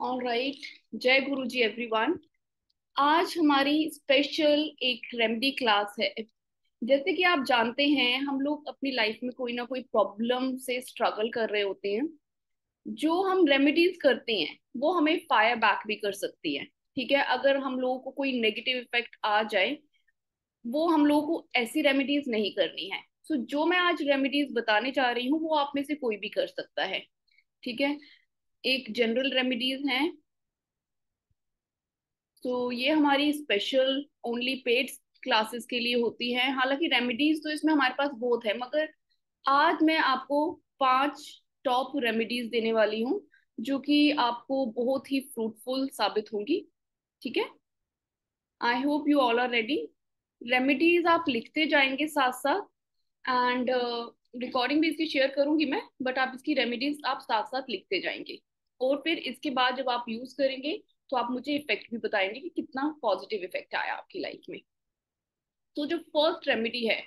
Alright. जय गुरु जी everyone. आज हमारी स्पेशल एक रेमेडी क्लास है। जैसे कि आप जानते हैं, हम लोग अपनी लाइफ में कोई ना कोई प्रॉब्लम से स्ट्रगल कर रहे होते हैं। जो हम रेमेडीज करते हैं वो हमें फायर बैक भी कर सकती है। ठीक है, अगर हम लोगों को कोई नेगेटिव इफेक्ट आ जाए, वो हम लोगों को ऐसी रेमेडीज नहीं करनी है। सो जो मैं आज रेमेडीज बताने जा रही हूँ वो आप में से कोई भी कर सकता है। ठीक है, एक जनरल रेमेडीज हैं। तो ये हमारी स्पेशल ओनली पेड क्लासेस के लिए होती है। हालांकि रेमेडीज तो इसमें हमारे पास बहुत है, मगर आज मैं आपको 5 टॉप रेमेडीज देने वाली हूँ जो कि आपको बहुत ही फ्रूटफुल साबित होंगी। ठीक है, I hope you all are ready. Remedies आप लिखते जाएंगे साथ साथ, एंड रिकॉर्डिंग भी इसकी शेयर करूंगी मैं, बट आप इसकी रेमेडीज आप साथ साथ लिखते जाएंगे। और फिर इसके बाद जब आप यूज करेंगे तो आप मुझे इफेक्ट भी बताएंगे कि कितना पॉजिटिव इफेक्ट आया आपकी लाइफ में। तो जो फर्स्ट रेमेडी है,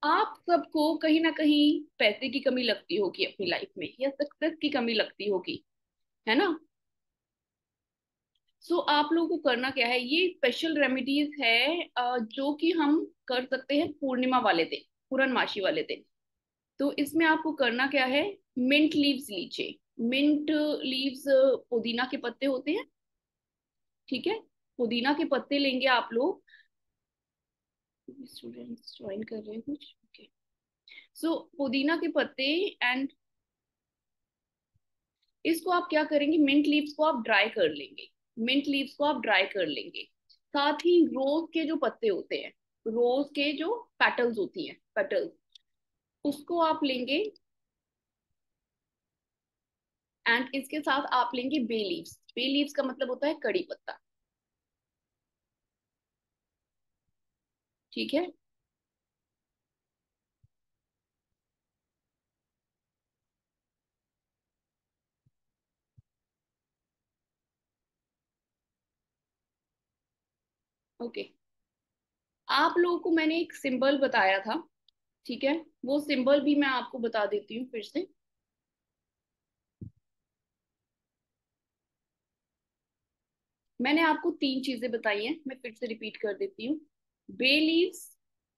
आप सबको कहीं ना कहीं पैसे की कमी लगती होगी अपनी लाइफ में, या सक्सेस की कमी लगती होगी, है ना। सो आप लोगों को करना क्या है, ये स्पेशल रेमेडीज है जो कि हम कर सकते हैं पूर्णिमा वाले दिन, पूर्णमासी वाले दिन। तो इसमें आपको करना क्या है, मिंट लीव्स लीजिए। मिंट लीव्स पुदीना के पत्ते होते हैं। ठीक है, पुदीना के पत्ते लेंगे आप लोग। स्टूडेंट्स ज्वाइन कर रहे हैं कुछ, ओके। सो पुदीना के पत्ते, एंड इसको आप क्या करेंगे, मिंट लीव्स को आप ड्राई कर लेंगे। मिंट लीव्स को आप ड्राई कर लेंगे। साथ ही रोज के जो पत्ते होते हैं, रोज के जो पेटल्स होती हैं, पेटल्स, उसको आप लेंगे। एंड इसके साथ आप लेंगे बे लीव्स। बे लीव्स का मतलब होता है कड़ी पत्ता। ठीक है, ओके। आप लोगों को मैंने एक सिंबल बताया था। ठीक है, वो सिंबल भी मैं आपको बता देती हूँ फिर से। मैंने आपको 3 चीजें बताई हैं, मैं फिर से रिपीट कर देती हूँ। बे लीव्स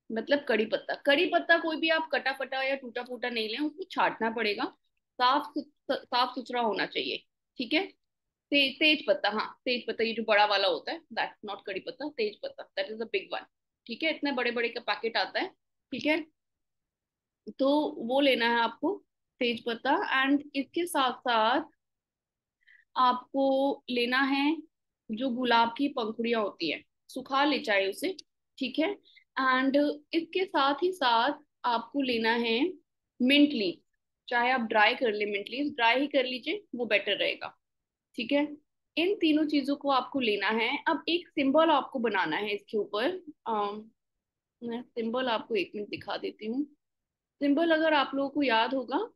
मतलब कड़ी पत्ता। कड़ी पत्ता कोई भी आप कटा फटा या टूटा फूटा नहीं लें, उसको छांटना पड़ेगा। साफ सुथरा होना चाहिए। ठीक है, तेज पत्ता, हाँ तेज पत्ता, ये जो बड़ा वाला होता है, दैट्स नॉट कड़ी पत्ता, तेज पत्ता, that is a big one. ठीक है, इतने बड़े बड़े का पैकेट आता है। ठीक है, तो वो लेना है आपको, तेज पत्ता। एंड इसके साथ साथ आपको लेना है जो गुलाब की पंखुड़ियां होती है, सुखा ले चाहे उसे। ठीक है, एंड इसके साथ ही साथ आपको लेना है मिंट लीफ। चाहे आप ड्राई कर ले, मिंट लीफ ड्राई ही कर लीजिए, वो बेटर रहेगा। ठीक है, इन तीनों चीजों को आपको लेना है। अब एक सिंबल आपको बनाना है इसके ऊपर। मैं सिंबल आपको एक मिनट दिखा देती हूँ। सिंबल अगर आप लोगों को याद होगा,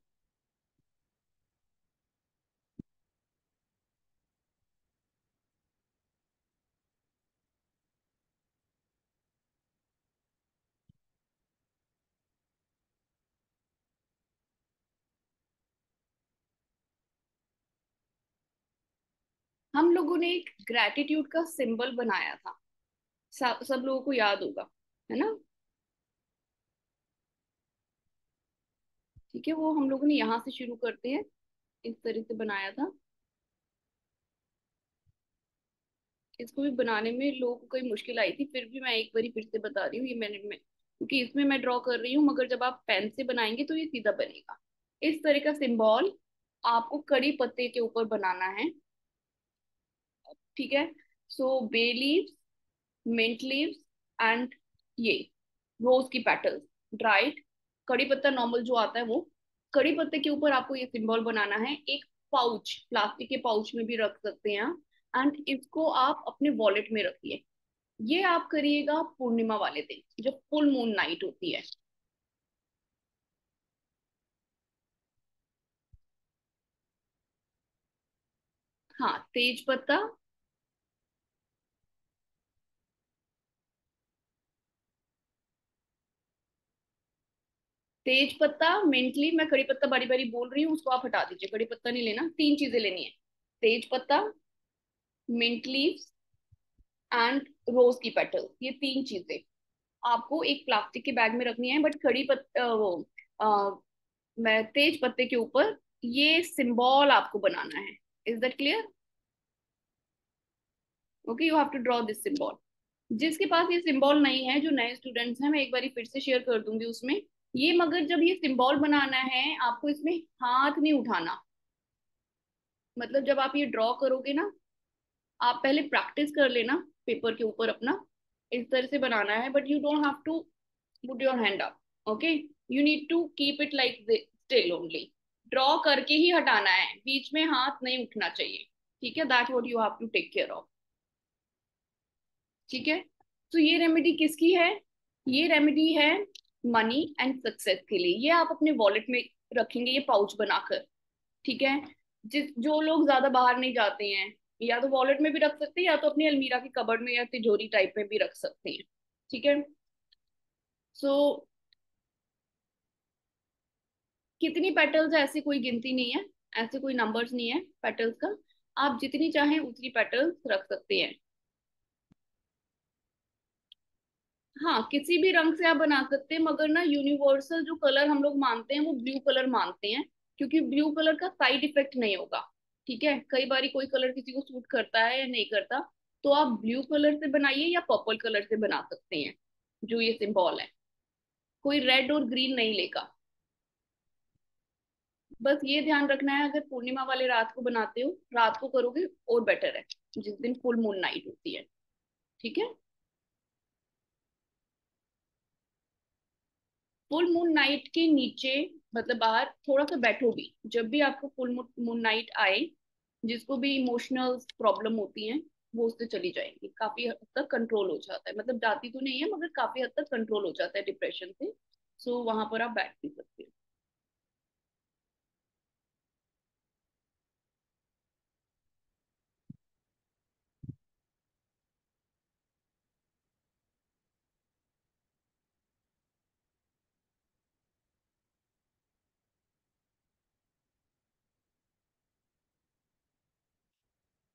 हम लोगों ने एक ग्रेटिट्यूड का सिंबल बनाया था। सब लोगों को याद होगा, है ना। ठीक है, वो हम लोगों ने यहाँ से शुरू करते हैं, इस तरह से बनाया था। इसको भी बनाने में लोगों को कोई मुश्किल आई थी, फिर भी मैं एक बारी फिर से बता रही हूँ। ये क्योंकि इसमें मैं ड्रॉ कर रही हूँ, मगर जब आप पेन से बनाएंगे तो ये सीधा बनेगा। इस तरह का सिंबल आपको कड़ी पत्ते के ऊपर बनाना है। ठीक है, so bay leaves, mint leaves, and ये रोज की पेटल्स, ड्राइड। कड़ी पत्ता नॉर्मल जो आता है वो, कड़ी पत्ते के ऊपर आपको ये सिंबल बनाना है। एक पाउच, प्लास्टिक के पाउच में भी रख सकते हैं। एंड इसको आप अपने वॉलेट में रखिए। ये आप करिएगा पूर्णिमा वाले दिन, जब फुल मून नाइट होती है। हाँ, तेज पत्ता, तेज पत्ता, मिंटली, मैं कड़ी पत्ता बारी बारी बोल रही हूँ, उसको आप हटा दीजिए। कड़ी पत्ता नहीं लेना, 3 चीजें लेनी है। तेज पत्ता, मिंट लीव्स एंड रोज की पेटल, ये तीन चीजें आपको एक प्लास्टिक के बैग में रखनी है, बट कड़ी वो मैं तेज पत्ते के ऊपर ये सिंबल आपको बनाना है। Is that clear? Okay, you have to draw this symbol. जिसके पास ये सिंबल नहीं है, जो नए स्टूडेंट्स हैं, मैं एक बार फिर से शेयर कर दूंगी उसमें। ये मगर जब ये सिंबल बनाना है आपको इसमें हाथ नहीं उठाना। मतलब जब आप ये ड्रॉ करोगे ना, आप पहले प्रैक्टिस कर लेना पेपर के ऊपर अपना, इस तरह से बनाना है, but you don't have to put your hand up. Okay, you need to keep it like still only. Draw करके ही हटाना है, बीच में हाथ नहीं उठना चाहिए। ठीक है, that what you have to take care of. ठीक है, तो ये रेमेडी किसकी है? ये रेमेडी है मनी एंड सक्सेस के लिए। ये आप अपने वॉलेट में रखेंगे, ये पाउच बनाकर। ठीक है, जिस जो लोग ज्यादा बाहर नहीं जाते हैं, या तो वॉलेट में भी रख सकते हैं, या तो अपनी अलमीरा की कबर्ड में या तिजोरी टाइप में भी रख सकते हैं। ठीक है, सो कितनी पेटल्स है ऐसी कोई गिनती नहीं है, ऐसे कोई नंबर्स नहीं है पेटल्स का। आप जितनी चाहें उतनी पेटल्स रख सकते हैं। हाँ, किसी भी रंग से आप बना सकते हैं, मगर ना यूनिवर्सल जो कलर हम लोग मानते हैं वो ब्लू कलर मानते हैं, क्योंकि ब्लू कलर का साइड इफेक्ट नहीं होगा। ठीक है, कई बार कोई कलर किसी को सूट करता है या नहीं करता, तो आप ब्लू कलर से बनाइए या पर्पल कलर से बना सकते हैं, जो ये सिंबल है। कोई रेड और ग्रीन नहीं लेगा। बस ये ध्यान रखना है, अगर पूर्णिमा वाले रात को बनाते हो, रात को करोगे और बेटर है, जिस दिन फुल मून नाइट होती है। ठीक है, फुल मून नाइट के नीचे, मतलब बाहर थोड़ा सा बैठो भी, जब भी आपको फुल मून नाइट आए, जिसको भी इमोशनल प्रॉब्लम होती है, वो उससे चली जाएंगी, काफी हद तक कंट्रोल हो जाता है। मतलब जाती तो नहीं है, मगर काफी हद तक कंट्रोल हो जाता है डिप्रेशन से। सो वहां पर आप बैठ भी सकते हो।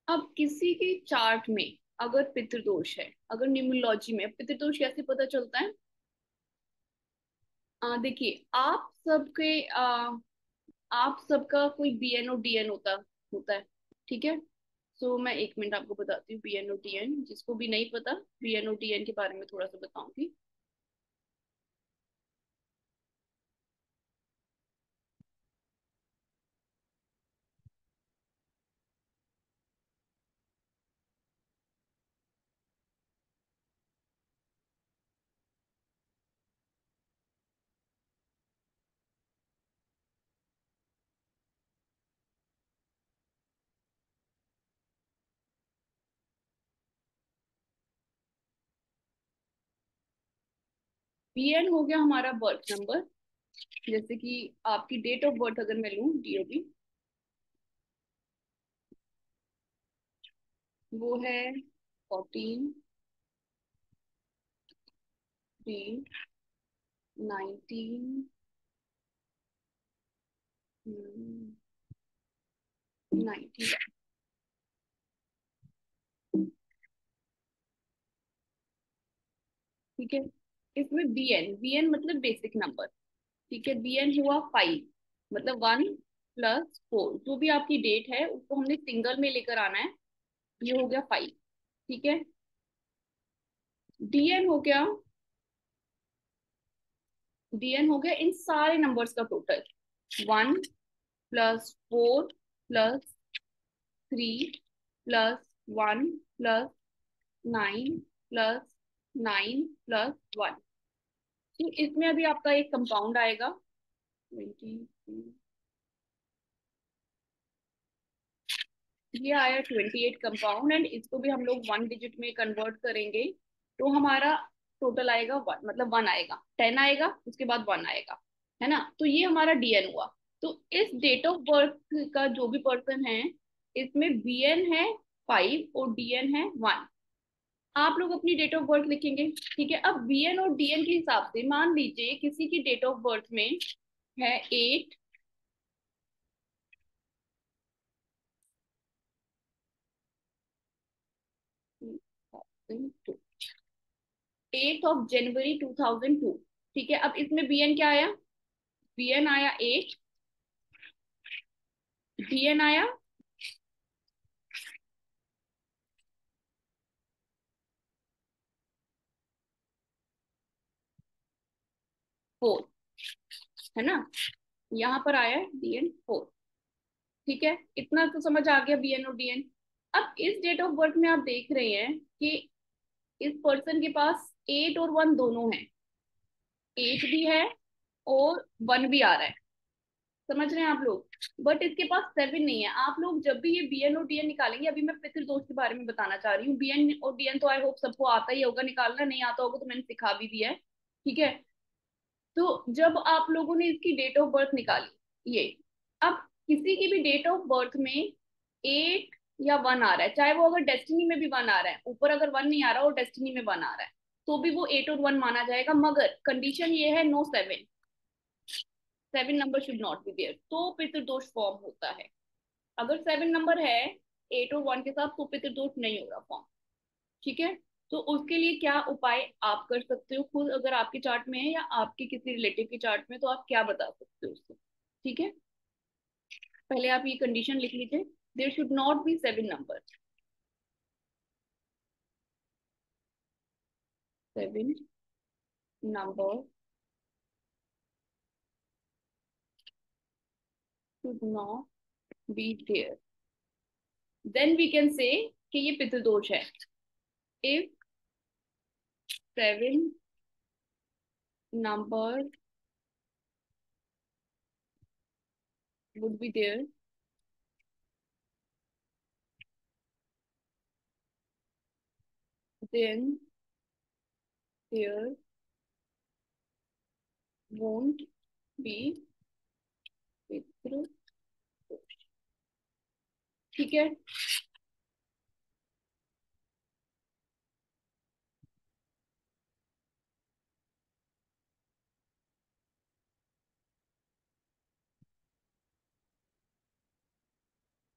अब किसी के चार्ट में अगर पितृदोष है, अगर न्यूमरोलॉजी में पितृदोष कैसे पता चलता है? देखिए, आप सबका कोई बीएन और डीएन होता होता है। ठीक है, सो मैं एक मिनट आपको बताती हूँ बीएन और डीएन, जिसको भी नहीं पता बीएन और डीएन के बारे में थोड़ा सा बताऊंगी। बीएन हो गया हमारा बर्थ नंबर। जैसे कि आपकी डेट ऑफ बर्थ अगर मैं लूँ, डीओबी, वो है 14 3 19 90। ठीक है, इसमें बीएन, बीएन मतलब बेसिक नंबर। ठीक है, बीएन हुआ 5, मतलब 1 + 4, जो भी आपकी डेट है उसको हमने सिंगल में लेकर आना है। ये हो गया 5। ठीक है, डीएन हो गया, डीएन हो गया इन सारे नंबर्स का टोटल। 1 + 4 + 3 + 1 + 9 + 1। तो इसमें अभी आपका एक कंपाउंड आएगा 20। ये आया 28 कंपाउंड, एंड इसको भी हम लोग 1 डिजिट में कन्वर्ट करेंगे, तो हमारा टोटल आएगा 1, मतलब 1 आएगा, 10 आएगा, उसके बाद 1 आएगा, है ना? तो ये हमारा डीएन हुआ। तो इस डेट ऑफ बर्थ का जो भी पर्सन है, इसमें बीएन है 5 और डीएन है 1। आप लोग अपनी डेट ऑफ बर्थ लिखेंगे। ठीक है, अब बीएन और डीएन के हिसाब से मान लीजिए किसी की डेट ऑफ बर्थ में है 8, 8 जनवरी 2002। ठीक है, अब इसमें बी एन क्या आया? बी एन आया 8, डी एन आया फोर, है ना? यहाँ पर आया है डी एन फोर। ठीक है, इतना तो समझ आ गया बी एन और डी एन। अब इस डेट ऑफ बर्थ में आप देख रहे हैं कि इस पर्सन के पास 8 और 1 दोनों है, 8 भी है और 1 भी आ रहा है। समझ रहे हैं आप लोग? बट इसके पास 7 नहीं है। आप लोग जब भी ये बी एन और डी एन निकालेंगे, अभी मैं पितृदोष के बारे में बताना चाह रही हूँ। बी एन और डी एन तो आई होप सबको आता ही होगा निकालना, नहीं आता होगा तो मैंने सिखा भी दिया है। ठीक है, तो जब आप लोगों ने इसकी डेट ऑफ बर्थ निकाली ये, अब किसी की भी डेट ऑफ बर्थ में 8 या 1 आ रहा है, चाहे वो अगर डेस्टिनी में भी 1 आ रहा है, ऊपर अगर 1 नहीं आ रहा और डेस्टिनी में 1 आ रहा है, तो भी वो 8 और 1 माना जाएगा। मगर कंडीशन ये है, no 7, 7 number should not be there, तो पितृदोष फॉर्म होता है। अगर 7 नंबर है 8 और 1 के साथ, तो पितृदोष नहीं हो रहा फॉर्म। ठीक है, तो उसके लिए क्या उपाय आप कर सकते हो खुद, अगर आपके चार्ट में है या आपके किसी रिलेटिव के चार्ट में, तो आप क्या बता सकते हो उससे? ठीक है, पहले आप ये कंडीशन लिख लीजिए, there should not be 7 number. 7 number should not be there, then we can say कि ये पितृदोष है। इफ 7 नंबर would be there, then there won't be पितृदोष। ठीक है,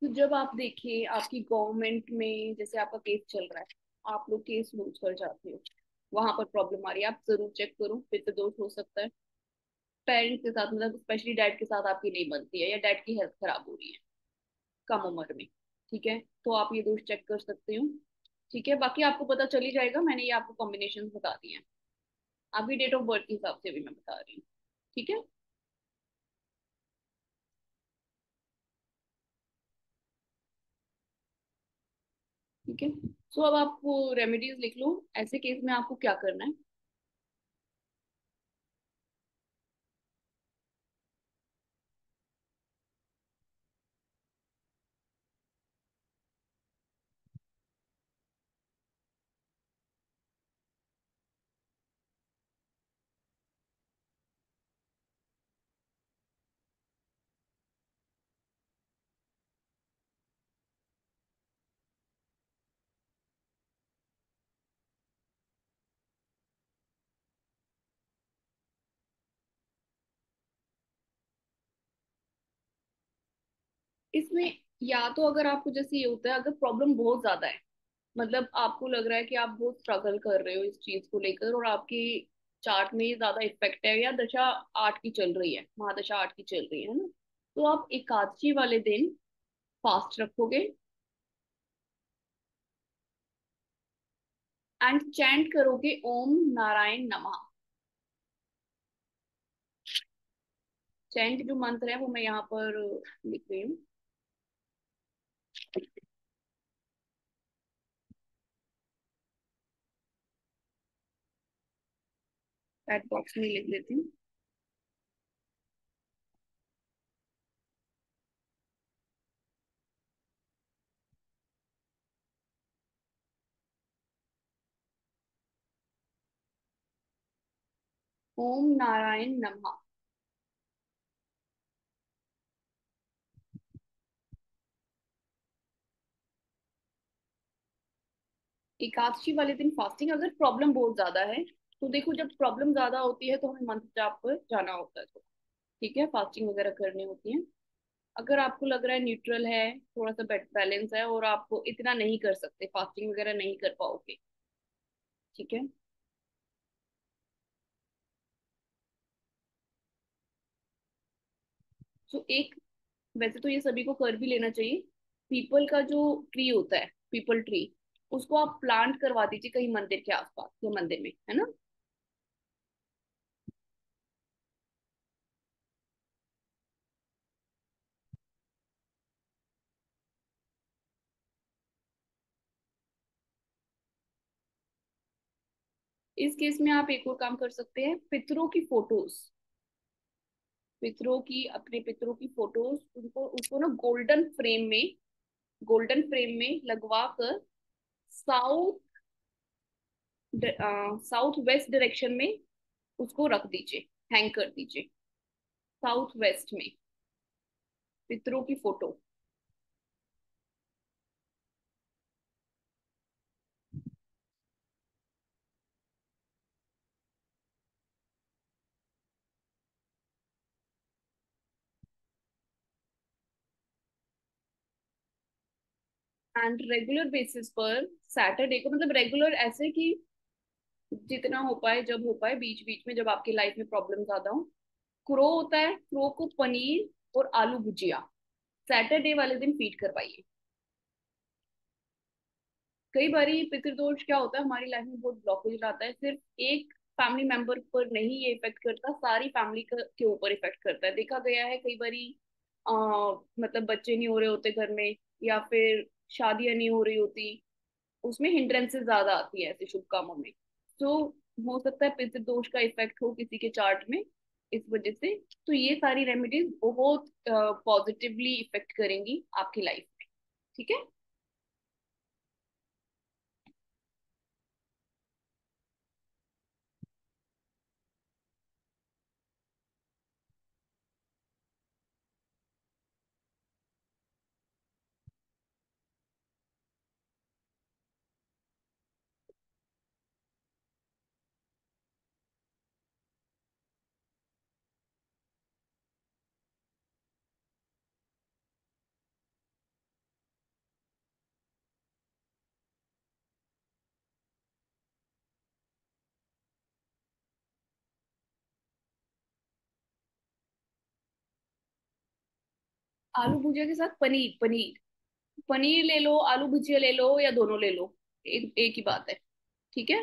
तो जब आप देखिए आपकी गवर्नमेंट में जैसे आपका केस चल रहा है, आप लोग केस लूज कर जाते हो, वहां पर प्रॉब्लम आ रही है, आप जरूर चेक करो, पितृदोष हो सकता है। पेरेंट्स के साथ, मतलब स्पेशली डैड के साथ आपकी नहीं बनती है, या डैड की हेल्थ खराब हो रही है कम उम्र में। ठीक है, तो आप ये दोष चेक कर सकते हो। ठीक है, बाकी आपको पता चल ही जाएगा, मैंने ये आपको कॉम्बिनेशन बता दिए हैं, आपकी डेट ऑफ बर्थ के हिसाब से भी मैं बता रही हूँ। ठीक है। ठीक है, सो अब आप वो रेमेडीज लिख लो, ऐसे केस में आपको क्या करना है। इसमें या तो अगर आपको जैसे ये होता है, अगर प्रॉब्लम बहुत ज्यादा है, मतलब आपको लग रहा है कि आप बहुत स्ट्रगल कर रहे हो इस चीज को लेकर, और आपकी चार्ट में ये ज्यादा इफेक्ट है, या दशा 8 की चल रही है, महादशा 8 की चल रही है ना, तो आप एकादशी वाले दिन फास्ट रखोगे एंड चैंट करोगे ओम नारायण नमः। चैंट जो मंत्र है वो मैं यहाँ पर लिख रही हूँ, चैट बॉक्स में लिख देती हूँ। ओम नारायण नमः। एकादशी वाले दिन फास्टिंग, अगर प्रॉब्लम बहुत ज्यादा है, तो देखो जब प्रॉब्लम ज्यादा होती है तो हमें मंत्र जाप पर जाना होता है, तो ठीक है, फास्टिंग वगैरह करनी होती है। अगर आपको लग रहा है न्यूट्रल है, थोड़ा सा बैलेंस है, और आप इतना नहीं कर सकते, फास्टिंग वगैरह नहीं कर पाओगे, ठीक है। तो एक, वैसे तो ये सभी को कर भी लेना चाहिए। पीपल का जो ट्री होता है, पीपल ट्री, उसको आप प्लांट करवा दीजिए कहीं मंदिर के आसपास या मंदिर में, है ना। इस केस में आप एक और काम कर सकते हैं, पितरों की फोटोज, पितरों की, अपने पितरों की फोटोज, उनको उसको ना गोल्डन फ्रेम में लगवा कर साउथ साउथ वेस्ट डायरेक्शन में उसको रख दीजिए, हैंग कर दीजिए, साउथ वेस्ट में पितरों की फोटो। एंड रेगुलर बेसिस पर सैटरडे को, मतलब रेगुलर ऐसे कि जितना हो पाए, जब हो पाए, बीच बीच में जब आपकी लाइफ में प्रॉब्लम ज्यादा हो, क्रो होता है, क्रो को पनीर और आलू भुजिया सैटरडे वाले दिन फीड करवाइए। कई बारी पितृदोष क्या होता है, हमारी लाइफ में बहुत ब्लॉकेज लाता है, सिर्फ एक फैमिली मेंबर पर नहीं ये इफेक्ट करता, सारी फैमिली के ऊपर इफेक्ट करता है। देखा गया है कई बारी, आ, मतलब बच्चे नहीं हो रहे होते घर में, या फिर शादियां नहीं हो रही होती, उसमें हिंड्रेंसेस ज्यादा आती है ऐसे शुभ कामों में। तो हो सकता है पितृदोष का इफेक्ट हो किसी के चार्ट में, इस वजह से। तो ये सारी रेमेडीज बहुत पॉजिटिवली इफेक्ट करेंगी आपकी लाइफ में। ठीक है। आलू भुजिया के साथ पनीर, पनीर ले लो, आलू भुजिया ले लो, या दोनों ले लो, एक ही बात है। ठीक है।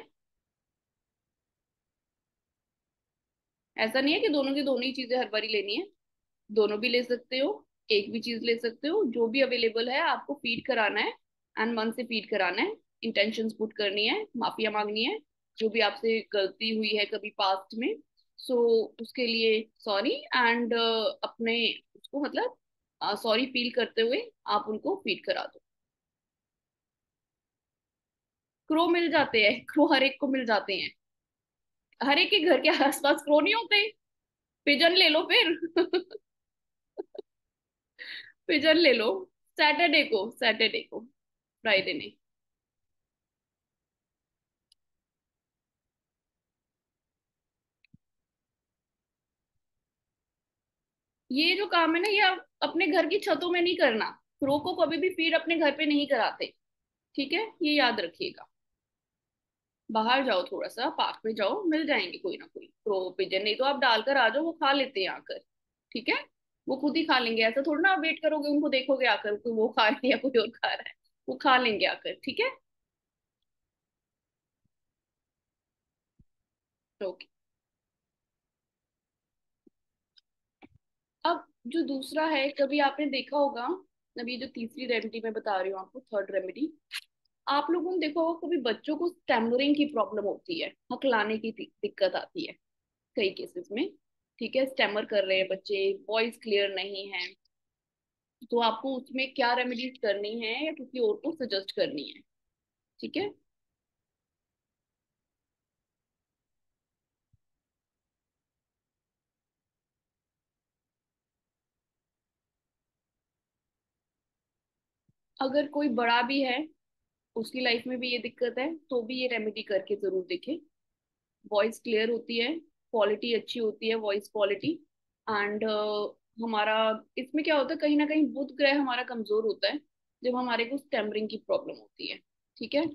ऐसा नहीं है कि दोनों की दोनों ही चीजें हर बारी लेनी है, दोनों भी ले सकते हो, एक भी चीज ले सकते हो, जो भी अवेलेबल है आपको फीड कराना है, एंड मन से फीड कराना है, इंटेंशंस पुट करनी है, माफिया मांगनी है, जो भी आपसे गलती हुई है कभी पास्ट में, सो उसके लिए सॉरी, एंड अपने उसको मतलब सॉरी फील करते हुए आप उनको फीड करा दो। क्रो मिल जाते हैं, क्रो हर एक को मिल जाते हैं, हर एक के घर के आसपास क्रो नहीं होते। पिजन ले लो फिर। पिजन ले लो, सैटरडे को, फ्राइडे नहीं। ये जो काम है ना, ये आप अपने घर की छतों में नहीं करना, क्रो को कभी भी फीड अपने घर पे नहीं कराते। ठीक है, ये याद रखिएगा। बाहर जाओ, थोड़ा सा पार्क में जाओ, मिल जाएंगे कोई ना कोई क्रो पिजन, नहीं तो आप डालकर आ जाओ, वो खा लेते हैं आकर। ठीक है, वो खुद ही खा लेंगे, ऐसा थोड़ा ना आप वेट करोगे उनको देखोगे आकर कोई वो खा रहे हैं या कोई और खा रहा है, वो खा लेंगे आकर। ठीक है। ओके। अब जो दूसरा है, कभी आपने देखा होगा, अभी ये जो तीसरी रेमेडी मैं बता रही हूँ आपको, थर्ड रेमेडी, आप लोगों ने देखा होगा कभी बच्चों को स्टैमरिंग की प्रॉब्लम होती है, हकलाने की दिक्कत आती है कई केसेस में। ठीक है, स्टैमर कर रहे हैं बच्चे, वॉइस क्लियर नहीं है, तो आपको उसमें क्या रेमेडीज करनी है या किसी और को सजेस्ट करनी है। ठीक है। अगर कोई बड़ा भी है, उसकी लाइफ में भी ये दिक्कत है, तो भी ये रेमेडी करके जरूर देखे। वॉइस क्लियर होती है, क्वालिटी अच्छी होती है, वॉइस क्वालिटी, एंड हमारा इसमें क्या होता है, कहीं ना कहीं बुध ग्रह हमारा कमजोर होता है जब हमारे को स्टैमरिंग की प्रॉब्लम होती है। ठीक है।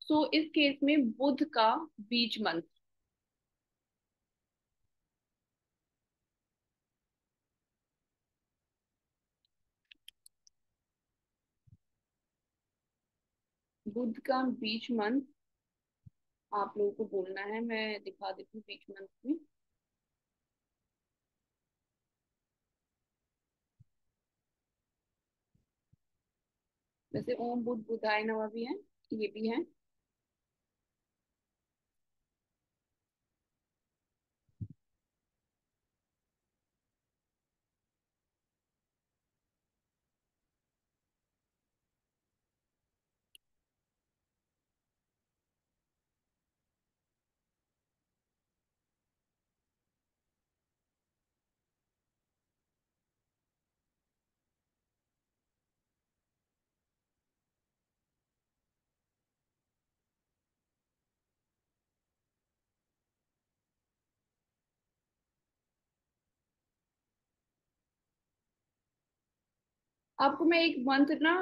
सो इस केस में बुध का बीज मंत्र। बुध का बीज मंत्र आप लोगों को बोलना है, मैं दिखा देती हूँ बीज मंत्र में। वैसे ओम बुध बुधाय नमः भी है, ये भी है। आपको मैं एक मंत्र ना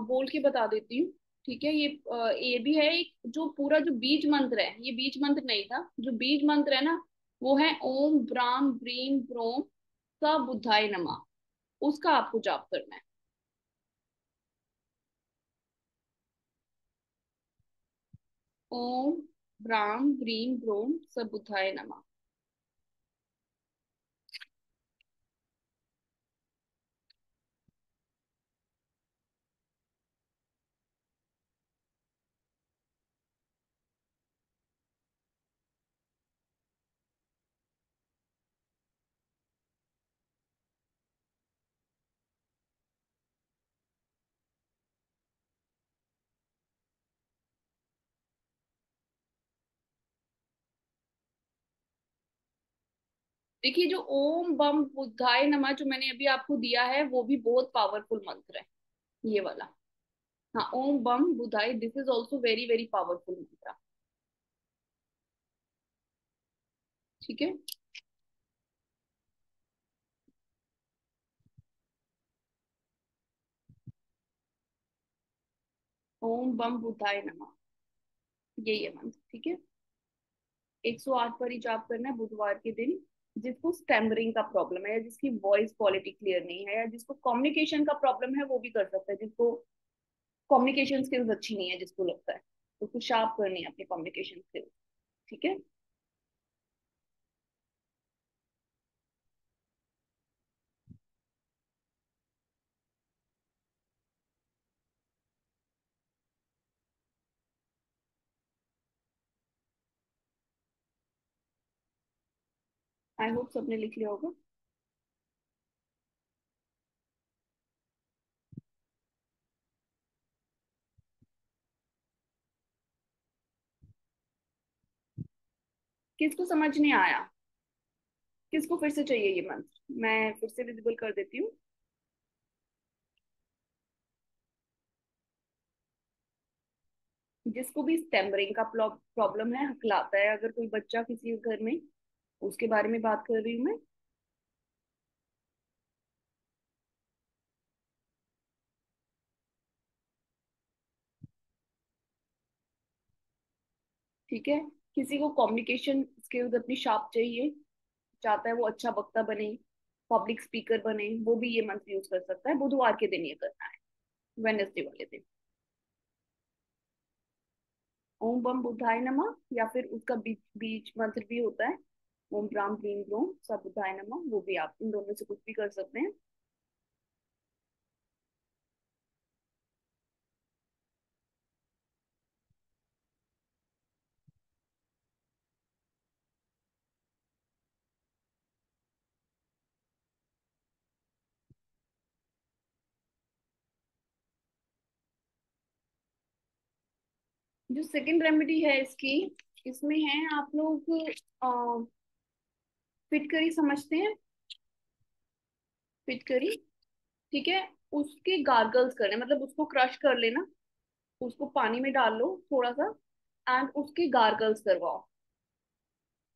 बोल के बता देती हूँ। ठीक है, ये भी है एक, जो पूरा जो बीज मंत्र है, ये बीज मंत्र नहीं था, जो बीज मंत्र है ना, वो है ओम ब्राम ब्रीम ब्रोम स बुद्धाय नमः। उसका आपको जाप करना है। ओम ब्राम ब्रीम ब्रोम स बुद्धाय नमः। देखिए, जो ओम बम बुद्धाय नमः जो मैंने अभी आपको दिया है, वो भी बहुत पावरफुल मंत्र है, ये वाला। हाँ, ओम बम बुधाई, this is also very very powerful मंत्र। ठीक है। ओम बम बुधाय नमः, यही है मंत्र। ठीक है। 108 बार ही जाप करना है बुधवार के दिन। जिसको स्टैमरिंग का प्रॉब्लम है, या जिसकी वॉइस क्वालिटी क्लियर नहीं है, या जिसको कम्युनिकेशन का प्रॉब्लम है, वो भी कर सकता है। जिसको कम्युनिकेशन स्किल्स अच्छी नहीं है, जिसको लगता है, तो उसको शार्प करनी है अपनी कम्युनिकेशन स्किल्स। ठीक है। आई होप सबने लिख लिया होगा। किसको समझ नहीं आया? किसको फिर से चाहिए ये मंत्र? मैं फिर से विजिबल कर देती हूँ। जिसको भी स्टैमरिंग का प्रॉब्लम है, हकलाता है अगर कोई बच्चा किसी घर में, उसके बारे में बात कर रही हूँ मैं। ठीक है। किसी को कम्युनिकेशन स्किल्स अपनी शार्प चाहिए, चाहता है वो अच्छा वक्ता बने, पब्लिक स्पीकर बने, वो भी ये मंत्र यूज कर सकता है। बुधवार के दिन ये करना है, वेनेसडे वाले दिन। ओम बम बुद्धाय नमः, या फिर उसका बीच बीच मंत्र भी होता है, ओम ब्राम ब्रीम ब्रोम सब बुद्धाय नमः, वो भी आप इन दोनों से कुछ भी कर सकते हैं। जो सेकंड रेमेडी है इसकी, इसमें है आप लोग फिटकरी समझते हैं? फिटकरी, ठीक है। उसके गार्गल्स करने, मतलब उसको क्रश कर लेना, उसको पानी में डाल लो थोड़ा सा, एंड उसके गार्गल्स करवाओ।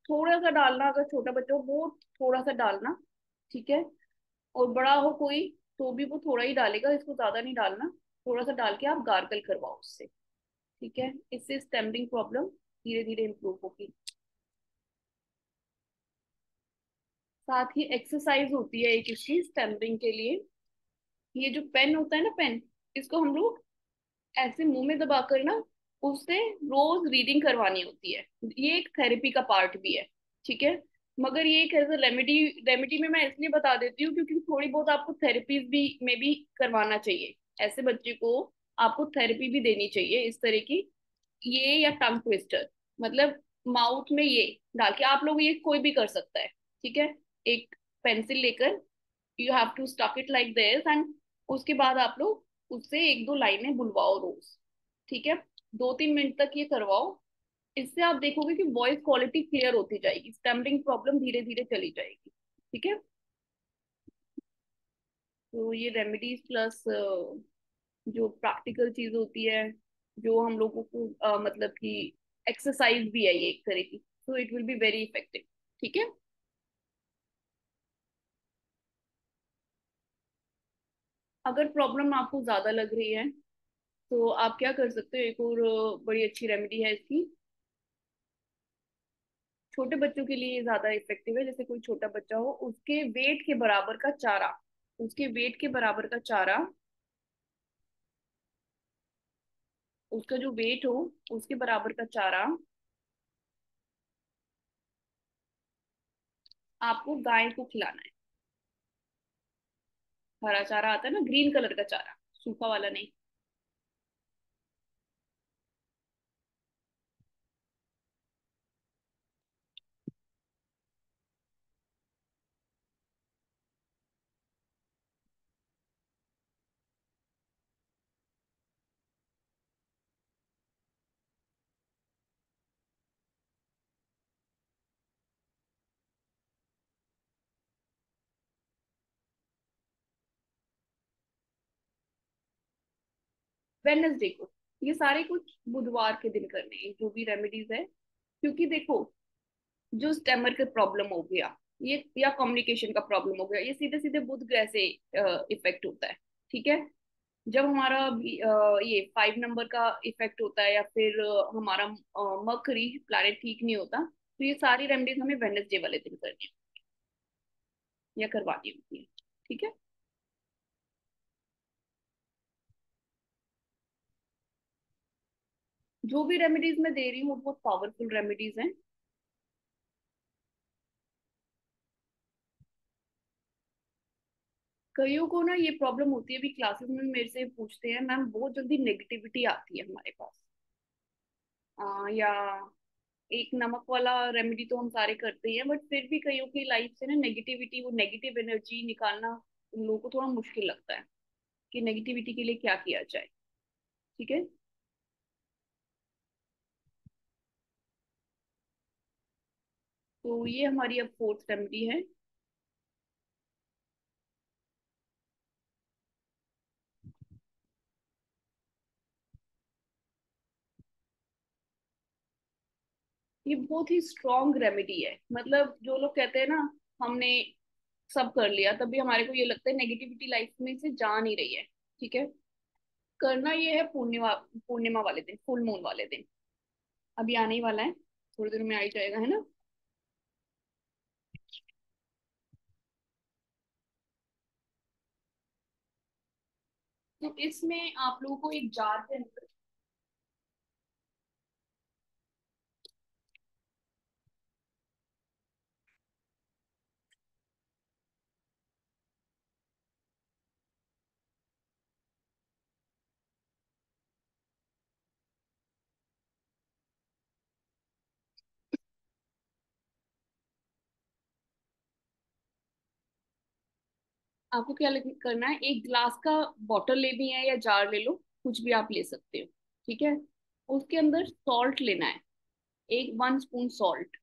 थोड़ा सा डालना, अगर छोटा बच्चा हो वो थोड़ा सा डालना। ठीक है। और बड़ा हो कोई तो भी वो थोड़ा ही डालेगा, इसको ज्यादा नहीं डालना। थोड़ा सा डाल के आप गार्गल करवाओ उससे। ठीक है, इससे स्टैम्पिंग प्रॉब्लम धीरे धीरे इम्प्रूव होगी। साथ ही एक्सरसाइज होती है एक इसकी स्टैम्पिंग के लिए। ये जो पेन होता है ना, पेन, इसको हम लोग ऐसे मुंह में दबाकर ना उससे रोज रीडिंग करवानी होती है। ये एक थेरेपी का पार्ट भी है। ठीक है, मगर ये एक एज रेमेडी, रेमेडी में मैं इसलिए बता देती हूँ क्योंकि थोड़ी बहुत आपको थेरेपीज भी में भी करवाना चाहिए। ऐसे बच्चे को आपको थेरेपी भी देनी चाहिए इस तरह की। ये या टंग ट्विस्टर, मतलब माउथ में ये डाल के आप लोग, ये कोई भी कर सकता है। ठीक है, एक पेंसिल लेकर you have to stuck it like this, and उसके बाद आप लोग उससे एक दो लाइनें बुलवाओ रोज। ठीक है, 2-3 मिनट तक ये करवाओ। इससे आप देखोगे कि वॉइस क्वालिटी क्लियर होती जाएगी, स्टैम्पिंग प्रॉब्लम धीरे धीरे चली जाएगी। ठीक है, तो ये रेमेडीज प्लस जो प्रैक्टिकल चीज होती है, जो हम लोगों को मतलब कि एक्सरसाइज भी है ये एक तरह की, तो it will be very effective. ठीक है, अगर प्रॉब्लम आपको ज्यादा लग रही है तो आप क्या कर सकते हो, एक और बड़ी अच्छी रेमेडी है इसकी। छोटे बच्चों के लिए ये ज्यादा इफेक्टिव है। जैसे कोई छोटा बच्चा हो, उसके वेट के बराबर का चारा, उसके वेट के बराबर का चारा, उसका जो वेट हो उसके बराबर का चारा आपको गाय को खिलाना है। हरा चारा आता है ना, ग्रीन कलर का चारा, सूखा वाला नहीं। वेडनेसडे को, ये सारे कुछ बुधवार के दिन करने हैं जो भी रेमेडीज है। क्योंकि देखो, जो स्टेमर का प्रॉब्लम हो गया, ये या कम्युनिकेशन का प्रॉब्लम हो गया, ये सीधे सीधे बुध ग्रह से इफेक्ट होता है। ठीक है, जब हमारा ये 5 नंबर का इफेक्ट होता है, या फिर हमारा मरकरी प्लैनेट ठीक नहीं होता, तो ये सारी रेमेडीज हमें वेडनेसडे वाले दिन करनी है या करवानी होती है। ठीक है, जो भी रेमेडीज मैं दे रही हूँ वो बहुत पावरफुल रेमेडीज हैं। कईयों को ना ये प्रॉब्लम होती है, अभी क्लासेस में मेरे से पूछते हैं, मैम बहुत जल्दी नेगेटिविटी आती है हमारे पास। या एक नमक वाला रेमेडी तो हम सारे करते ही हैं, बट फिर भी कईयों की लाइफ से ना नेगेटिविटी, वो नेगेटिव एनर्जी निकालना उन लोगों को थोड़ा मुश्किल लगता है कि नेगेटिविटी के लिए क्या किया जाए। ठीक है, तो ये हमारी अब फोर्थ रेमेडी है। ये बहुत ही स्ट्रॉन्ग रेमेडी है। मतलब जो लोग कहते हैं ना, हमने सब कर लिया तब भी हमारे को ये लगता है नेगेटिविटी लाइफ में से जा नहीं रही है। ठीक है, करना ये है पूर्णिमा, पूर्णिमा वाले दिन, फुल मून वाले दिन। अभी आने ही वाला है, थोड़ी देर में आ ही जाएगा, है ना। तो इसमें आप लोगों को एक जार के अंदर, आपको क्या करना है, एक ग्लास का बॉटल ले भी है या जार ले लो, कुछ भी आप ले सकते हो। ठीक है, उसके अंदर सॉल्ट लेना है, एक 1 स्पून सॉल्ट।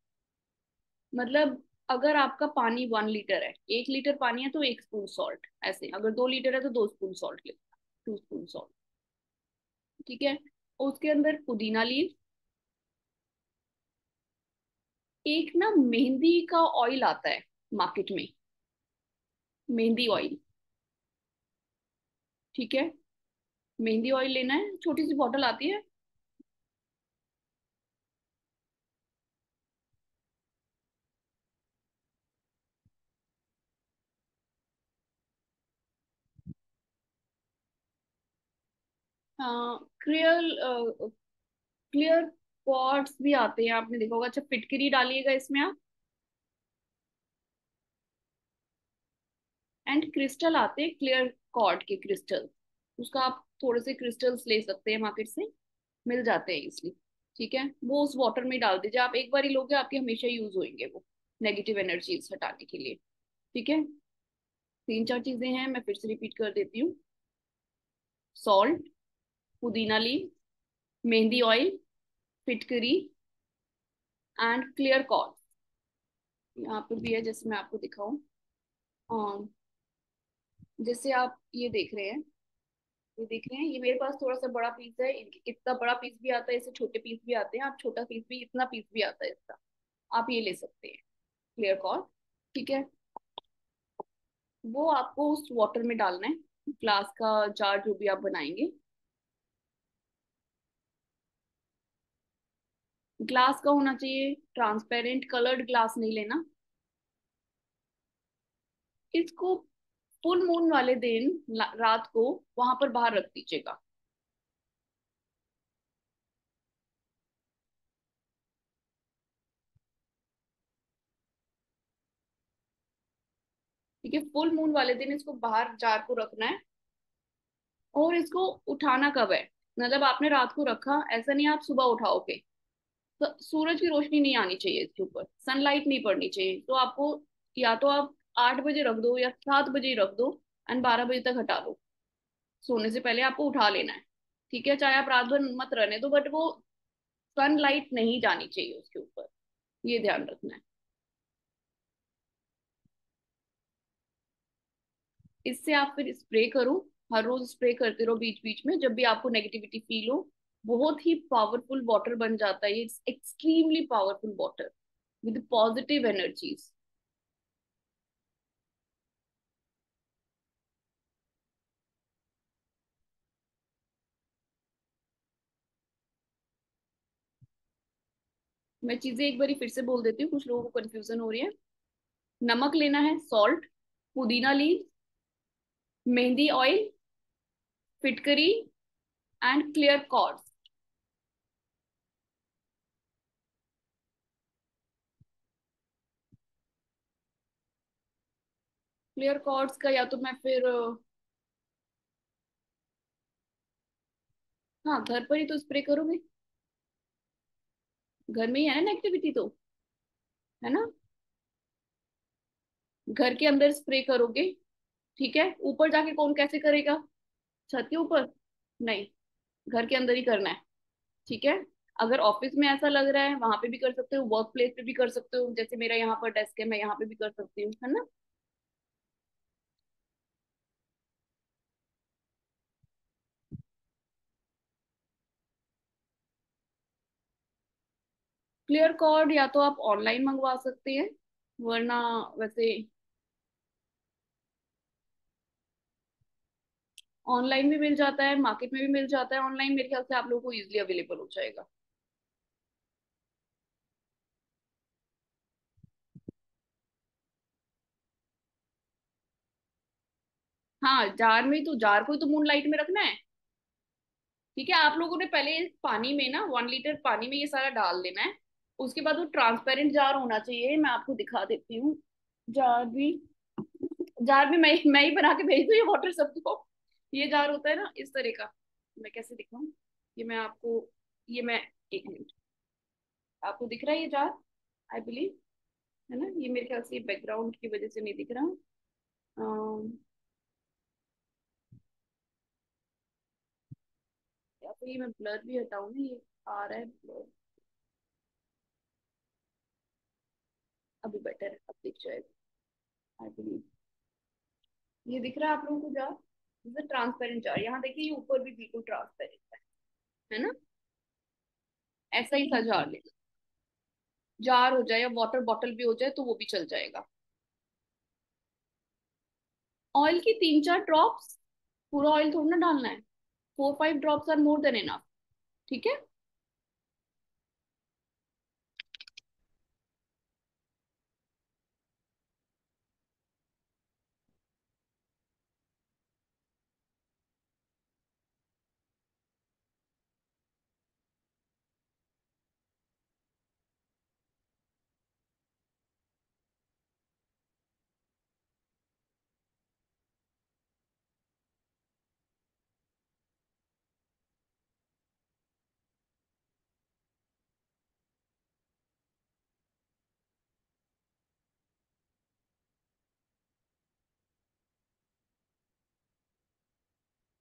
मतलब अगर आपका पानी 1 लीटर है, 1 लीटर पानी है तो 1 स्पून सॉल्ट, ऐसे अगर 2 लीटर है तो 2 स्पून सॉल्ट लेना, 2 स्पून सॉल्ट। ठीक है, उसके अंदर पुदीना लीव, एक ना मेहंदी का ऑयल आता है मार्केट में, मेहंदी ऑयल। ठीक है, मेहंदी ऑयल लेना है, छोटी सी बॉटल आती है, क्लियर क्लियर पॉट्स भी आते हैं, आपने देखा होगा। अच्छा, फिटकरी डालिएगा इसमें आप। एंड क्रिस्टल आते हैं, क्लियर कॉर्ड के क्रिस्टल। उसका आप थोड़े से क्रिस्टल्स ले सकते हैं मार्केट से, मिल जाते हैं इसलिए। ठीक है, वो उस वाटर में डाल दीजिए। आप एक बार ही लोगे, आपके हमेशा यूज होंगे वो, नेगेटिव एनर्जीज हटाने के लिए। ठीक है, तीन चार चीजें हैं, मैं फिर से रिपीट कर देती हूँ। सॉल्ट, पुदीना लीव, मेहंदी ऑयल, फिटकरी एंड क्लियर कॉर्ड। यहाँ पे भी है, जैसे मैं आपको दिखाऊं। अम, जैसे आप ये देख रहे हैं, ये देख रहे हैं, ये मेरे पास थोड़ा सा बड़ा पीस है। इतना बड़ा पीस भी आता है, इससे छोटे पीस भी आते हैं। आप छोटा पीस भी, इतना पीस भी आता है इसका, आप ये ले सकते हैं, क्लियर कॉर्ड। ठीक है, वो आपको उस वाटर में डालना है, ग्लास का जार जो भी आप बनाएंगे। ग्लास का होना चाहिए ट्रांसपेरेंट, कलर्ड ग्लास नहीं लेना। इसको फुल मून वाले दिन रात को वहां पर बाहर रख दीजिएगा। ठीक है, फुल मून वाले दिन इसको बाहर जार को रखना है। और इसको उठाना कब है, मतलब आपने रात को रखा, ऐसा नहीं आप सुबह उठाओगे। तो सूरज की रोशनी नहीं आनी चाहिए इसके ऊपर, सनलाइट नहीं पड़नी चाहिए। तो आपको, या तो आप 8 बजे रख दो या 7 बजे ही रख दो, एंड 12 बजे तक हटा दो। सोने से पहले आपको उठा लेना है। ठीक है, चाहे आप रात भर मत रहने दो, बट वो सनलाइट नहीं जानी चाहिए उसके ऊपर, ये ध्यान रखना है। इससे आप फिर स्प्रे करो, हर रोज स्प्रे करते रहो बीच बीच में, जब भी आपको नेगेटिविटी फील हो। बहुत ही पावरफुल वाटर बन जाता है, it's extremely powerful water with positive energies. मैं चीजें एक बारी फिर से बोल देती हूँ, कुछ लोगों को कंफ्यूजन हो रही है। नमक लेना है, सॉल्ट, पुदीना लीव, मेहंदी ऑयल, फिटकरी and clear cords. Clear cords का या तो मैं फिर हाँ, घर पर ही तो स्प्रे करोगे, घर में ही है ना एक्टिविटी तो, है ना। घर के अंदर स्प्रे करोगे। ठीक है, ऊपर जाके कौन कैसे करेगा, छत के ऊपर? नहीं, घर के अंदर ही करना है। ठीक है, अगर ऑफिस में ऐसा लग रहा है, वहां पे भी कर सकते हो, वर्क प्लेस पे भी कर सकते हो, जैसे मेरा यहाँ पर डेस्क है, मैं यहाँ पे भी कर सकती हूँ, है ना। क्लियर कॉर्ड या तो आप ऑनलाइन मंगवा सकते हैं, वरना वैसे ऑनलाइन भी मिल जाता है, मार्केट में भी मिल जाता है ऑनलाइन, मेरे ख्याल से आप लोगों को इजिली अवेलेबल हो जाएगा। हाँ, जार में तो, जार को ही तो मून लाइट में रखना है। ठीक है, आप लोगों ने पहले इस पानी में ना, 1 लीटर पानी में ये सारा डाल देना है। उसके बाद वो ट्रांसपेरेंट जार होना चाहिए, मैं आपको दिखा देती हूँ। जार भी, जार भी मैं ही बना के भेज दूँ ये वाटर सबको। ये जार होता है ना इस तरह का, मैं कैसे दिखाऊं, ये मैं आपको, ये मैं, एक मिनट, आपको दिख रहा है ये जार, आई बिलीव, है ना। ये मेरे ख्याल से बैकग्राउंड की वजह से नहीं दिख रहा। अम, या तो ये मैं ब्लर भी हटाऊं ना, ये आ रहा है ब्लर। अभी बेटर है, अब दिख जाएगा, आई बिलीव। ये दिख रहा है आप लोगों को जार, जैसे ट्रांसपेरेंट जार, यहाँ देखिए, ये ऊपर भी बिल्कुल ट्रांसपेरेंट है ना। ऐसा ही सा जार लेना, जार हो जाए या वाटर बॉटल भी हो जाए तो वो भी चल जाएगा। ऑयल की 3 4 ड्रॉप्स, पूरा ऑयल थोड़ा ना डालना है, 4 5 drops are more than enough. ठीक है,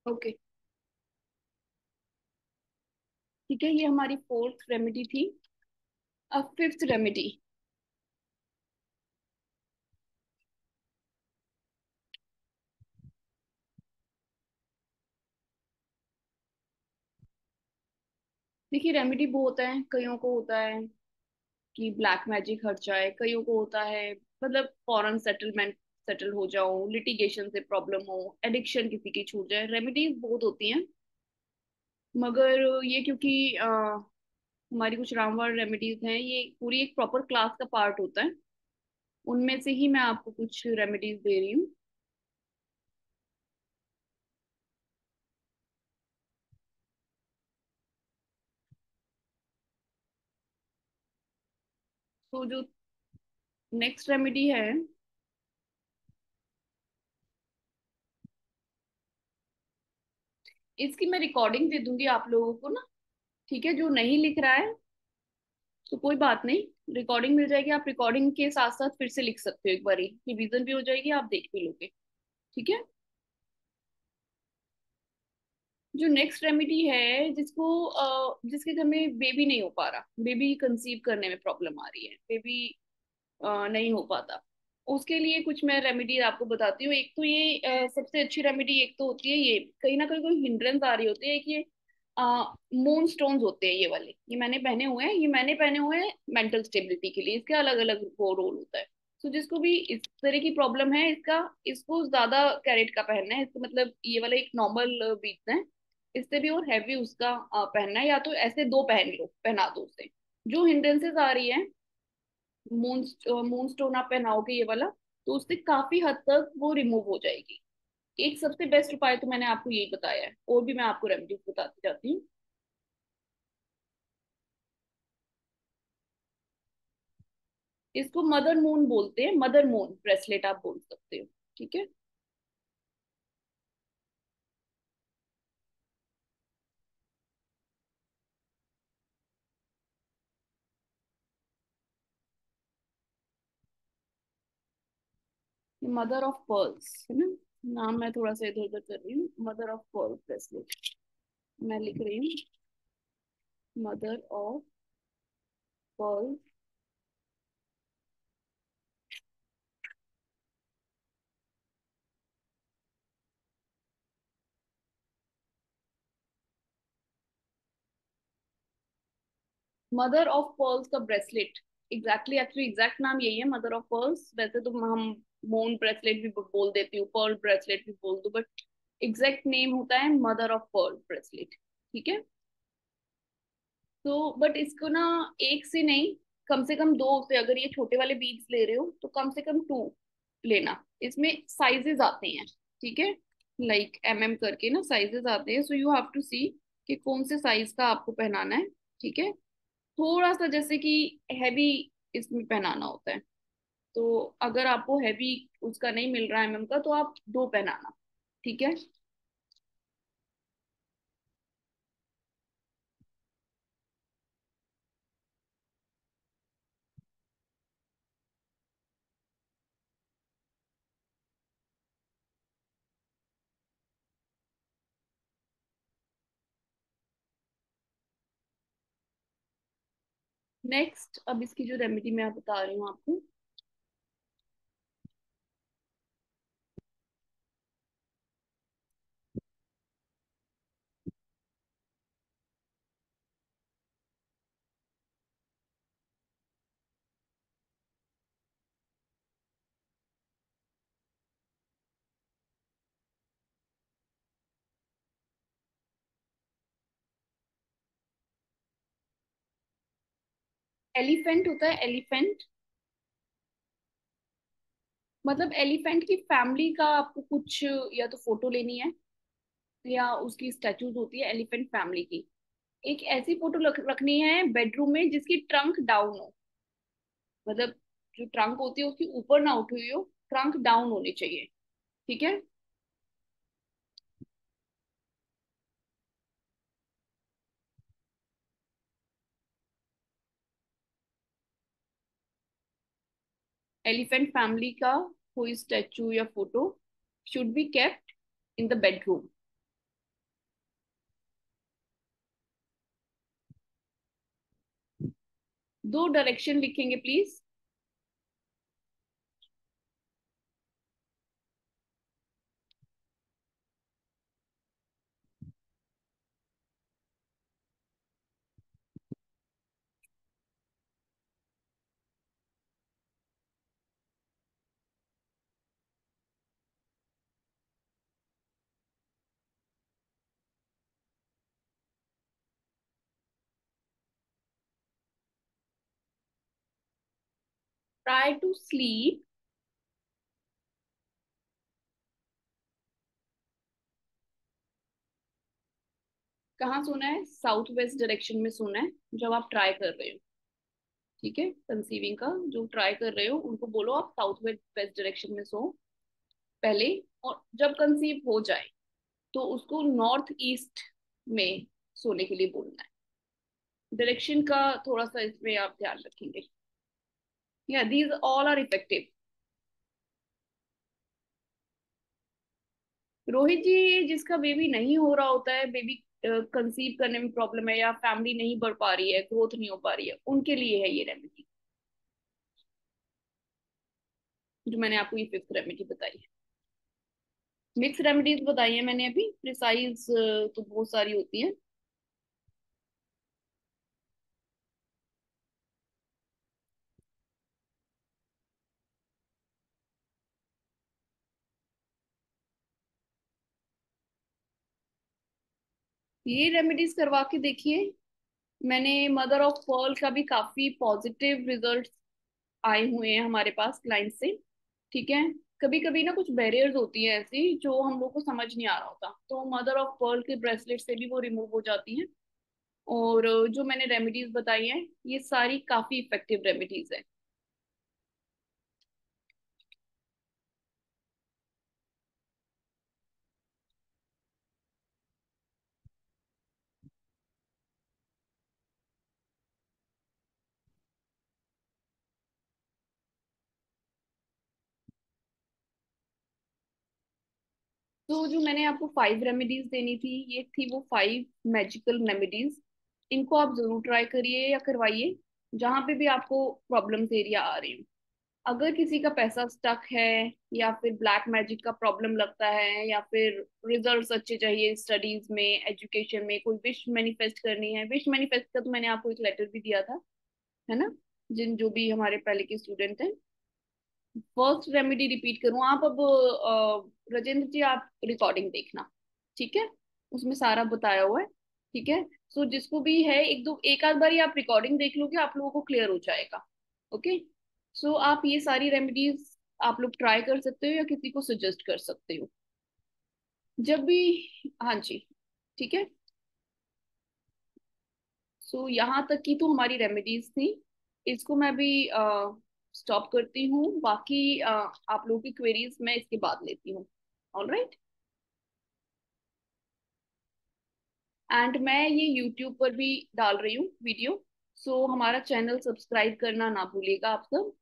ओके, ठीक है, ये हमारी फोर्थ रेमेडी थी। अब फिफ्थ रेमेडी। देखिए, रेमेडी बहुत है, कईयों को होता है कि ब्लैक मैजिक हट जाए, कईयों को होता है मतलब फॉरेन सेटलमेंट, सेटल हो जाओ, लिटिगेशन से प्रॉब्लम हो, एडिक्शन किसी की छूट जाए, रेमेडीज बहुत होती हैं। मगर ये क्योंकि हमारी कुछ रामवाण रेमेडीज हैं, ये पूरी एक प्रॉपर क्लास का पार्ट होता है, उनमें से ही मैं आपको कुछ रेमेडीज दे रही हूँ। तो जो नेक्स्ट रेमेडी है, इसकी मैं रिकॉर्डिंग दे दूंगी आप लोगों को ना, ठीक है, जो नहीं लिख रहा है तो कोई बात नहीं, रिकॉर्डिंग मिल जाएगी, आप रिकॉर्डिंग के साथ साथ फिर से लिख सकते हो, एक बारी रिवीजन भी हो जाएगी, आप देख भी लोगे। ठीक है। जो नेक्स्ट रेमेडी है, जिसके घर में बेबी नहीं हो पा रहा, बेबी कंसीव करने में प्रॉब्लम आ रही है, बेबी नहीं हो पाता, उसके लिए कुछ मैं रेमेडी आपको बताती हूँ। एक तो ये सबसे अच्छी रेमेडी एक तो होती है, ये कहीं ना कहीं कोई हिंड्रेंस आ रही होती है कि ये मून स्टोन्स होते हैं, ये वाले, ये मैंने पहने हुए हैं, ये मैंने पहने हुए हैं मेंटल स्टेबिलिटी के लिए, इसका अलग अलग वो रोल होता है। तो जिसको भी इस तरह की प्रॉब्लम है, इसका इसको ज्यादा कैरेट का पहनना है, इसका मतलब ये वाला एक नॉर्मल बीट्स है, इससे भी और हैवी उसका पहनना है, या तो ऐसे दो पहन लो, पहना दो उससे। जो हिंड्रेंसेस आ रही है, मून मून स्टोन आप पहनाओगे ये वाला, तो उससे काफी हद तक वो रिमूव हो जाएगी। एक सबसे बेस्ट उपाय तो मैंने आपको यही बताया है, और भी मैं आपको रेमेडीज बताती जाती हूँ। इसको मदर मून बोलते हैं, मदर मून ब्रेसलेट आप बोल सकते हो। ठीक है। मदर ऑफ पर्ल्स है ना, नाम मैं थोड़ा सा इधर उधर कर रही हूँ, मदर ऑफ पर्ल ब्रेसलेट मैं लिख रही हूँ, mother of pearl. Mother of pearls का ब्रेसलेट, एग्जैक्टली, एक्चुअली एग्जैक्ट नाम यही है, मदर ऑफ पर्ल्स। वैसे तो हम मून ब्रेसलेट भी बोल देती हूँ, पर्ल ब्रेसलेट भी बोल दो, बट एग्जैक्ट नेम होता है मदर ऑफ पर्ल ब्रेसलेट। ठीक है। तो बट इसको ना एक से नहीं, कम से कम दो से, अगर ये छोटे वाले बीड्स ले रहे हो तो कम से कम टू लेना। इसमें साइजेस आते हैं, ठीक है, लाइक करके ना साइजेस आते हैं, सो यू हैव टू सी कि कौन से साइज का आपको पहनाना है। ठीक है। थोड़ा सा जैसे कि हैवी इसमें पहनाना होता है, तो अगर आपको हैवी उसका नहीं मिल रहा है का, तो आप दो पहनाना। ठीक है। नेक्स्ट, अब इसकी जो रेमेडी मैं बता रही हूँ आपको, एलिफेंट होता है, एलिफेंट, मतलब एलिफेंट की फैमिली का आपको कुछ, या तो फोटो लेनी है, या उसकी स्टैचूज होती है एलिफेंट फैमिली की, एक ऐसी फोटो रखनी है बेडरूम में जिसकी ट्रंक डाउन हो, मतलब जो ट्रंक होती है उसकी ऊपर ना उठी हुई हो, ट्रंक डाउन होनी चाहिए। ठीक है। एलिफेंट फैमिली का कोई स्टैचू या photo should be kept in the bedroom. दो डायरेक्शन लिखेंगे प्लीज। Try to sleep. कहाँ सोना है? साउथ वेस्ट डायरेक्शन में सोना है जब आप ट्राई कर रहे हो। ठीक है, कंसीविंग का जो ट्राई कर रहे हो उनको बोलो आप साउथ वेस्ट डायरेक्शन में सो पहले। और जब कंसीव हो जाए तो उसको नॉर्थ ईस्ट में सोने के लिए बोलना है। डायरेक्शन का थोड़ा सा इसमें आप ध्यान रखेंगे। या these all are effective. Rohit ji, जिसका बेबी नहीं हो रहा होता है, बेबी कंसीव करने में प्रॉब्लम है या फैमिली नहीं बढ़ पा रही है, ग्रोथ नहीं हो पा रही है, उनके लिए है ये रेमेडी जो मैंने आपको ये फिफ्थ रेमेडी बताई है। मिक्स रेमेडीज बताई है मैंने अभी, प्रिसाइज तो बहुत सारी होती है। ये रेमेडीज करवा के देखिए। मैंने मदर ऑफ पर्ल का भी काफी पॉजिटिव रिजल्ट आए हुए हैं हमारे पास क्लाइंट से। ठीक है। कभी कभी ना कुछ बैरियर्स होती हैं ऐसी जो हम लोग को समझ नहीं आ रहा होता, तो मदर ऑफ पर्ल के ब्रेसलेट से भी वो रिमूव हो जाती हैं। और जो मैंने रेमेडीज बताई हैं ये सारी काफी इफेक्टिव रेमेडीज है। तो जो मैंने आपको 5 रेमेडीज देनी थी, ये थी वो 5 मैजिकल रेमेडीज। इनको आप जरूर ट्राई करिए या करवाइए जहाँ पे भी आपको प्रॉब्लम्स एरिया आ रही हो। अगर किसी का पैसा स्टक है या फिर ब्लैक मैजिक का प्रॉब्लम लगता है या फिर रिजल्ट्स अच्छे चाहिए स्टडीज में, एजुकेशन में, कोई विश मैनिफेस्ट करनी है, विश मैनिफेस्ट का तो मैंने आपको एक लेटर भी दिया था, है ना, जिन जो भी हमारे पहले के स्टूडेंट हैं। फर्स्ट रेमेडी रिपीट करूँ, आप अब राजेंद्र जी आप रिकॉर्डिंग देखना। ठीक है, उसमें सारा बताया हुआ है। ठीक है। सो जिसको भी है एक आध बार ही आप रिकॉर्डिंग देख लोगे, आप लोगों को क्लियर हो जाएगा। ओके। सो आप ये सारी रेमेडीज आप लोग ट्राई कर सकते हो या किसी को सजेस्ट कर सकते हो जब भी। हाँ जी। ठीक है। सो यहाँ तक की तो हमारी रेमेडीज थी। इसको मैं भी स्टॉप करती हूँ, बाकी आप लोगों की क्वेरीज मैं इसके बाद लेती हूँ। All right. एंड मैं ये यूट्यूब पर भी डाल रही हूँ वीडियो। सो हमारा चैनल सब्सक्राइब करना ना भूलिएगा आप सब।